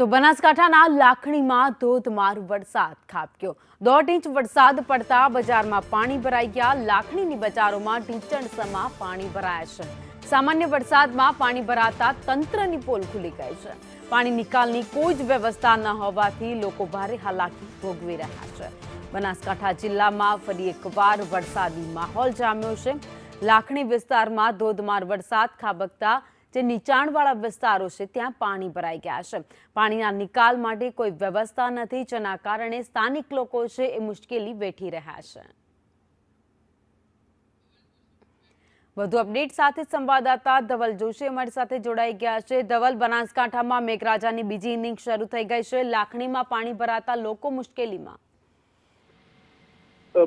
તો બનાસકાંઠાના લાખણીમાં ધોધમાર વરસાદ ખાબક્યો। 1.5 ઇંચ વરસાદ પડતા બજારમાં પાણી ભરાઈ ગયા। લાખણીની બજારોમાં ઢીંચણસમાં પાણી ભરાયા છે। સામાન્ય વરસાદમાં પાણી ભરાતા તંત્રની પોલ ખુલી ગઈ છે। પાણી નિકાલની કોઈ જ વ્યવસ્થા ન હોવાથી લોકો ભારે હાલાકી ભોગવી રહ્યા છે। બનાસકાંઠા જિલ્લામાં ફરી એકવાર વરસાદી માહોલ જામ્યો છે। લાખણી વિસ્તારમાં ધોધમાર વરસાદ ખાબકતા જે નીચાણવાળા વિસ્તારો છે ત્યાં પાણી ભરાઈ ગયા છે। પાણીના નિકાલ માટે કોઈ વ્યવસ્થા નથી, જેના કારણે સ્થાનિક લોકો છે એ મુશ્કેલી વેઠી રહ્યા છે। વધુ અપડેટ સાથે સંવાદદાતા ધવલ જોશી અમારી સાથે જોડાઈ ગયા છે। ધવલ, બનાસકાંઠામાં મેઘરાજાની બીજી ઇનિંગ શરૂ થઈ ગઈ છે। લાખણીમાં પાણી ભરાતા લોકો મુશ્કેલીમાં।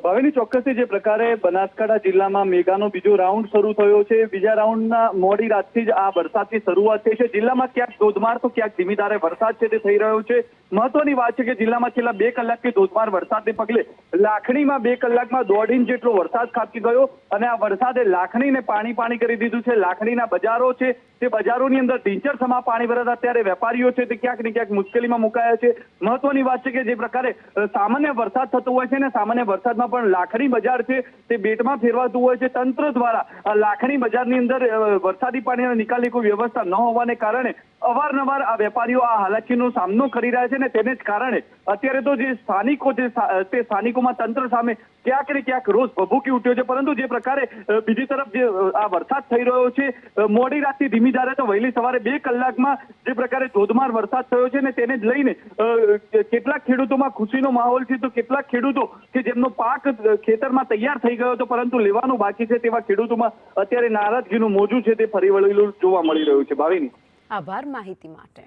ભાવિની, ચોક્કસથી જે પ્રકારે બનાસકાંઠા જિલ્લામાં મેઘાનો બીજો રાઉન્ડ શરૂ થયો છે, બીજા રાઉન્ડના મોડી રાતથી જ આ વરસાદની શરૂઆત થઈ છે। જિલ્લામાં ક્યાંક ધોધમાર તો ક્યાંક ધીમી ધારે વરસાદ છે તે થઈ રહ્યો છે। મહત્વની વાત છે કે જિલ્લામાં છેલ્લા 2 કલાકથી ધોધમાર વરસાદને પગલે લાખણીમાં 2 કલાકમાં 1.5 ઇંચ જેટલો વરસાદ ખાબકી ગયો અને આ વરસાદે લાખણીને પાણી કરી દીધું છે। લાખણીના બજારો છે તે બજારોની અંદર ઢીંચણસમા પાણી ભરાતા ત્યારે વેપારીઓ છે તે ક્યાંક ને ક્યાંક મુશ્કેલીમાં મુકાયા છે। મહત્વની વાત છે કે જે પ્રકારે સામાન્ય વરસાદ થતો હોય છે ને સામાન્ય વરસાદમાં પણ લાખણી બજાર છે તે બેટમાં ફેરવાતું હોય છે। તંત્ર દ્વારા લાખણી બજારની અંદર વરસાદી પાણીના નિકાલની કોઈ વ્યવસ્થા ન હોવાને કારણે અવારનવાર આ વેપારીઓ આ હાલાકીનો સામનો કરી રહ્યા છે ને તેને જ કારણે અત્યારે તો જે સ્થાનિકો છે તે સ્થાનિકોમાં તંત્ર સામે ક્યાંક ને ક્યાંક રોષ ભભૂકી ઉઠ્યો છે। પરંતુ જે પ્રકારે બીજી તરફ જે આ વરસાદ થઈ રહ્યો છે મોડી રાતથી ધીમી ધારે તો વહેલી સવારે 2 કલાકમાં જે પ્રકારે ધોધમાર વરસાદ થયો છે ને તેને જ લઈને કેટલાક ખેડૂતોમાં ખુશીનો માહોલ છે, તો કેટલાક ખેડૂતો કે જેમનો પાક ખેતરમાં તૈયાર થઈ ગયો હતો પરંતુ લેવાનું બાકી છે તેવા ખેડૂતોમાં અત્યારે નારાજગીનું મોજું છે તે ફરી વળેલું જોવા મળી રહ્યું છે। ભાવિની, આભાર માહિતી માટે।